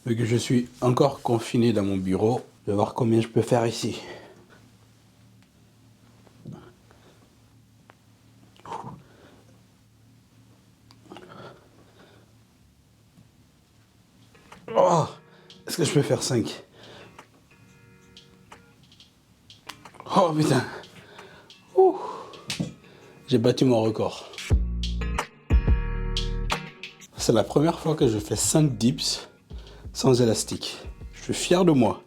Vu que je suis encore confiné dans mon bureau, je vais voir combien je peux faire ici. Oh, est-ce que je peux faire 5? Oh putain. Ouh. J'ai battu mon record. C'est la première fois que je fais 5 dips sans élastique. Je suis fier de moi.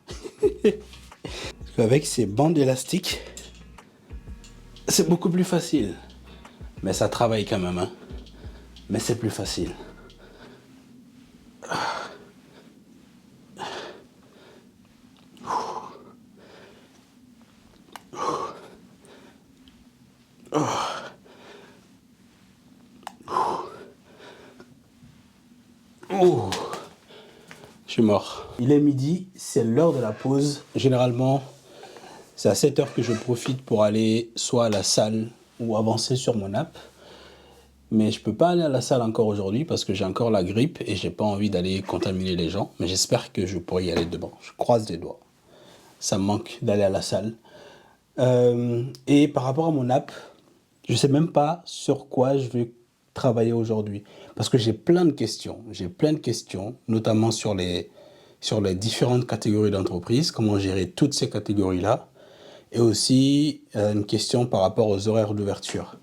Avec ces bandes élastiques, c'est beaucoup plus facile. Mais ça travaille quand même, hein. Mais c'est plus facile. Oh, je suis mort. Il est midi, c'est l'heure de la pause. Généralement, c'est à cette heure que je profite pour aller soit à la salle ou avancer sur mon app. Mais je peux pas aller à la salle encore aujourd'hui parce que j'ai encore la grippe et j'ai pas envie d'aller contaminer les gens. Mais j'espère que je pourrai y aller demain. Je croise les doigts. Ça me manque d'aller à la salle. Et par rapport à mon app, je sais même pas sur quoi je vais travailler aujourd'hui. Parce que j'ai plein de questions. J'ai plein de questions, notamment sur les différentes catégories d'entreprises, comment gérer toutes ces catégories-là. Et aussi une question par rapport aux horaires d'ouverture.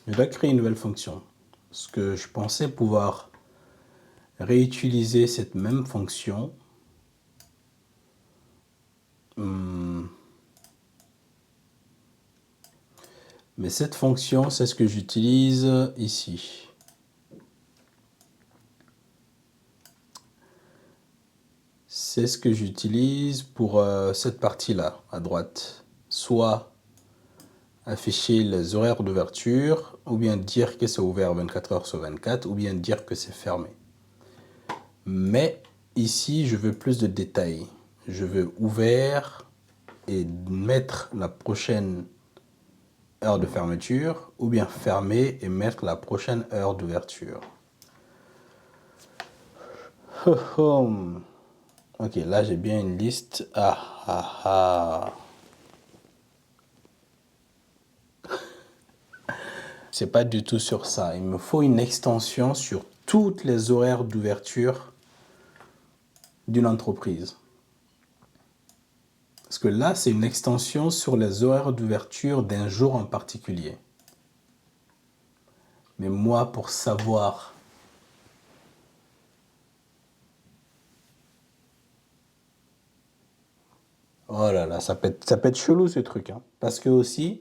Je vais créer une nouvelle fonction. Parce que je pensais pouvoir réutiliser cette même fonction. Mais cette fonction, c'est ce que j'utilise ici. C'est ce que j'utilise pour cette partie-là, à droite. Soit afficher les horaires d'ouverture, ou bien dire que c'est ouvert 24 heures sur 24, ou bien dire que c'est fermé. Mais ici, je veux plus de détails. Je veux ouvert et mettre la prochaine heure de fermeture, ou bien fermé et mettre la prochaine heure d'ouverture. Ok, là j'ai bien une liste. C'est pas du tout sur ça. Il me faut une extension sur toutes les horaires d'ouverture d'une entreprise. Parce que là, c'est une extension sur les horaires d'ouverture d'un jour en particulier. Mais moi, pour savoir oh là là, ça peut être chelou ce truc. Hein. Parce que aussi,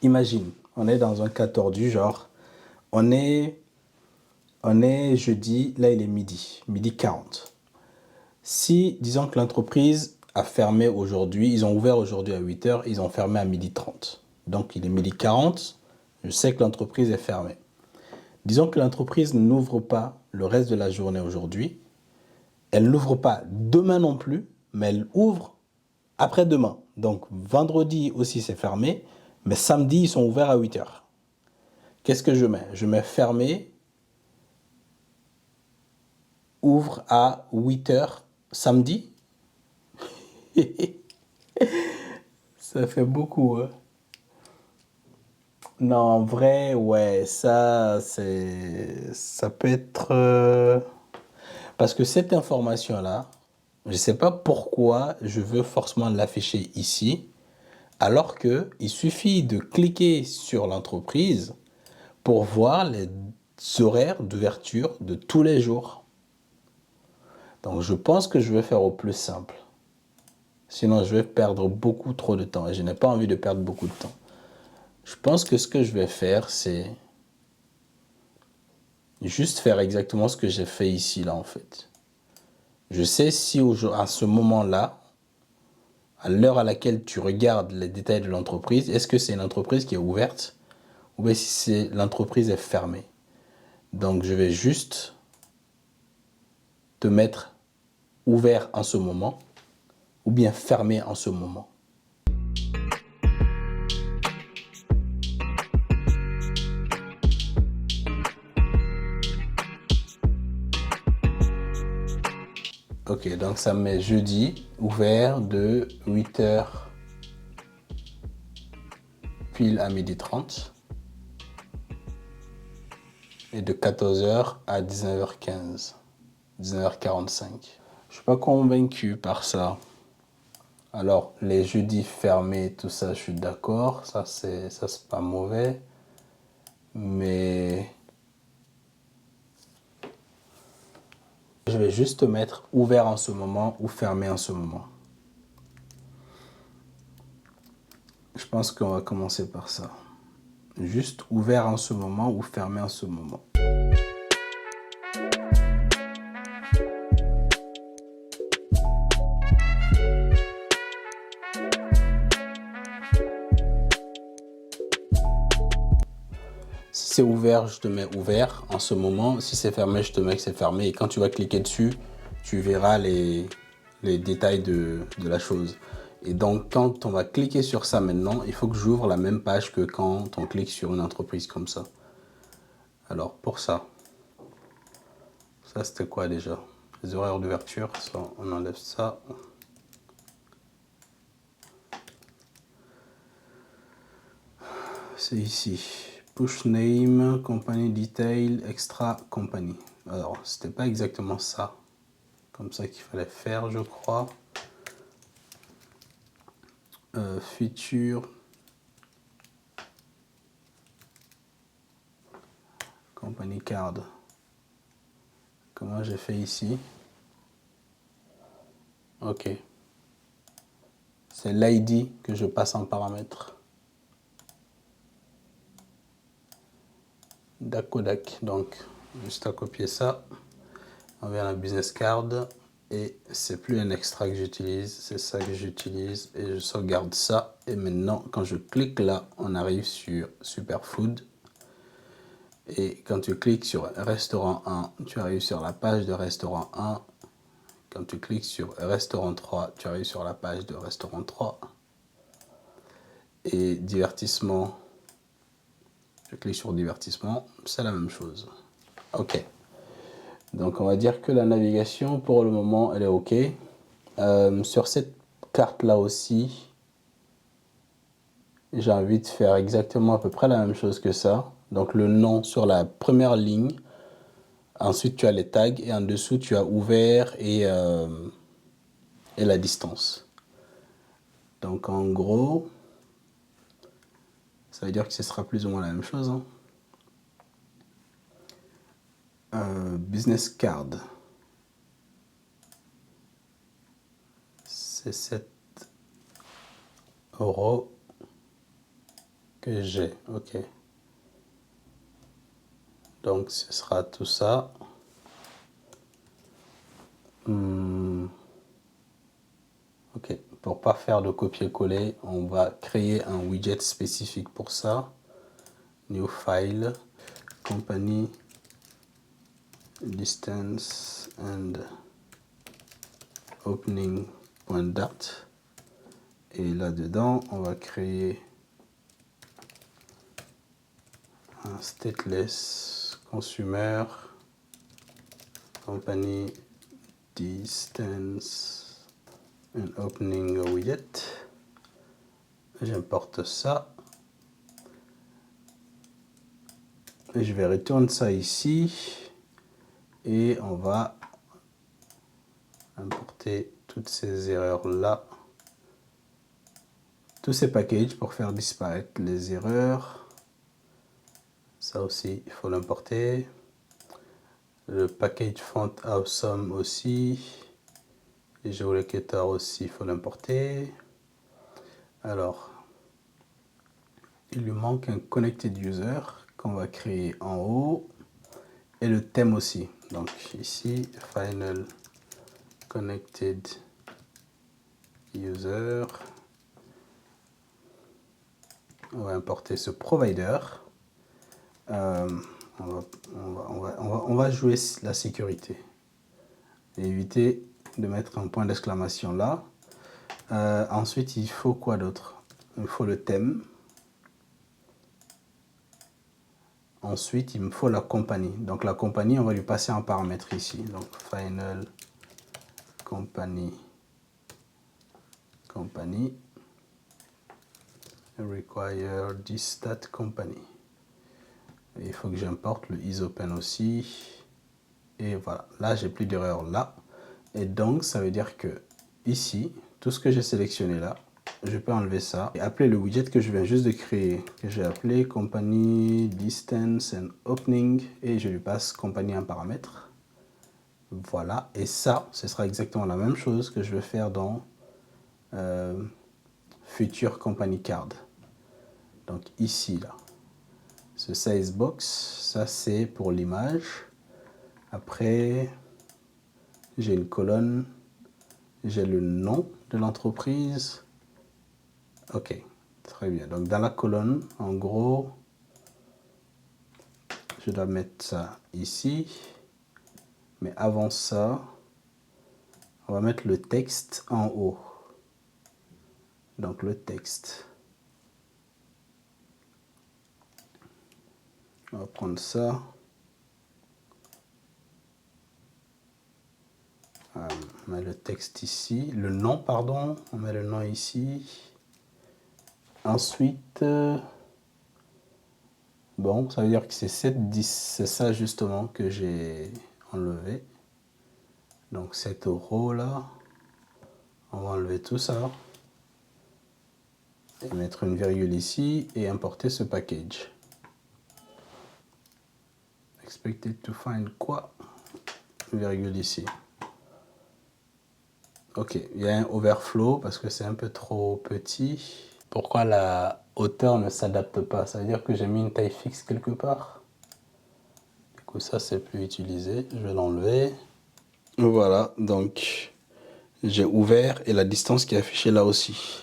imagine, on est dans un cas tordu, genre, on est jeudi, là il est midi 40. Si, disons que l'entreprise a fermé aujourd'hui, ils ont ouvert aujourd'hui à 8 heures, ils ont fermé à midi 30. Donc il est midi 40, je sais que l'entreprise est fermée. Disons que l'entreprise n'ouvre pas le reste de la journée aujourd'hui, elle n'ouvre pas demain non plus, mais elle ouvre après-demain. Donc vendredi aussi c'est fermé, mais samedi ils sont ouverts à 8 heures. Qu'est-ce que je mets? Je mets fermé, ouvre à 8 heures samedi. Ça fait beaucoup, hein? Non, en vrai, ouais, ça peut être... Parce que cette information-là, je ne sais pas pourquoi je veux forcément l'afficher ici, alors qu'il suffit de cliquer sur l'entreprise pour voir les horaires d'ouverture de tous les jours. Donc, je pense que je vais faire au plus simple. Sinon, je vais perdre beaucoup trop de temps et je n'ai pas envie de perdre beaucoup de temps. Je pense que ce que je vais faire, c'est juste faire exactement ce que j'ai fait ici, là, en fait. Je sais si à ce moment-là, à l'heure à laquelle tu regardes les détails de l'entreprise, est-ce que c'est une entreprise qui est ouverte ou bien si l'entreprise est fermée. Donc, je vais juste te mettre ouvert en ce moment ou bien fermé en ce moment. Ok, donc ça met jeudi, ouvert de 8h pile à 12h30 et de 14h à 19h15, 19h45. Je suis pas convaincu par ça. Alors, les jeudis fermés, tout ça, je suis d'accord. Ça, c'est pas mauvais. Mais je vais juste mettre ouvert en ce moment ou fermé en ce moment. Je pense qu'on va commencer par ça. Juste ouvert en ce moment ou fermé en ce moment. Si c'est ouvert, je te mets ouvert en ce moment. Si c'est fermé, je te mets que c'est fermé. Et quand tu vas cliquer dessus, tu verras les détails de la chose. Et donc, quand on va cliquer sur ça maintenant, il faut que j'ouvre la même page que quand on clique sur une entreprise comme ça. Alors, pour ça, ça c'était quoi déjà? Les horaires d'ouverture, ça, on enlève ça. C'est ici. Push name, company detail, extra company. Alors, c'était pas exactement ça. Comme ça qu'il fallait faire, je crois. Feature. Company card. Comment j'ai fait ici? Ok. C'est l'ID que je passe en paramètre. Dakodak. Donc, juste à copier ça. On vient à la business card. Et c'est plus un extra que j'utilise. C'est ça que j'utilise. Et je sauvegarde ça. Et maintenant, quand je clique là, on arrive sur Superfood. Et quand tu cliques sur restaurant 1, tu arrives sur la page de restaurant 1. Quand tu cliques sur restaurant 3, tu arrives sur la page de restaurant 3. Et divertissement, je clique sur divertissement, c'est la même chose. Ok. Donc on va dire que la navigation, pour le moment, elle est ok. Sur cette carte-là aussi, j'ai envie de faire exactement à peu près la même chose que ça. Donc le nom sur la première ligne. Ensuite, tu as les tags et en dessous, tu as ouvert et la distance. Donc en gros, ça veut dire que ce sera plus ou moins la même chose. Hein. Business card. C'est 7 € que j'ai. Ok. Donc ce sera tout ça. Ok. Pour pas faire de copier-coller, on va créer un widget spécifique pour ça. New file. Company. Distance and opening.date. Et là-dedans, on va créer un stateless consumer company distance and opening widget. J'importe ça. Et je vais retourner ça ici. Et on va importer toutes ces erreurs-là. Tous ces packages pour faire disparaître les erreurs. Ça aussi, il faut l'importer. Le package font awesome aussi. Et geolocator aussi, il faut l'importer. Alors, il lui manque un connected user qu'on va créer en haut. Et le thème aussi. Donc ici, final connected user. On va importer ce provider. On va jouer la sécurité. Et éviter de mettre un point d'exclamation là. Ensuite, il faut quoi d'autre? Il faut le thème. Ensuite, il me faut la compagnie. Donc la compagnie, on va lui passer un paramètre ici. Donc final company require this that company. Et il faut que j'importe le isOpen aussi. Et voilà, là j'ai plus d'erreur là. Et donc ça veut dire que ici, tout ce que j'ai sélectionné là, je peux enlever ça et appeler le widget que je viens juste de créer, que j'ai appelé company distance and opening, et je lui passe compagnie en paramètre. Voilà, et ça, ce sera exactement la même chose que je vais faire dans Future Company Card. Donc ici, là, ce size box, ça c'est pour l'image. Après, j'ai une colonne, j'ai le nom de l'entreprise. Ok, très bien. Donc dans la colonne, en gros, je dois mettre ça ici. Mais avant ça, on va mettre le texte en haut. Donc le texte. On va prendre ça. On met le texte ici. Le nom, pardon. On met le nom ici. Ensuite, bon, ça veut dire que c'est c'est ça justement que j'ai enlevé. Donc 7 € là. On va enlever tout ça. Et mettre une virgule ici et importer ce package. Expected to find quoi? Une virgule ici. Ok, il y a un overflow parce que c'est un peu trop petit. Pourquoi la hauteur ne s'adapte pas? Ça veut dire que j'ai mis une taille fixe quelque part. Du coup, ça, c'est plus utilisé. Je vais l'enlever. Voilà, donc j'ai ouvert et la distance qui est affichée là aussi.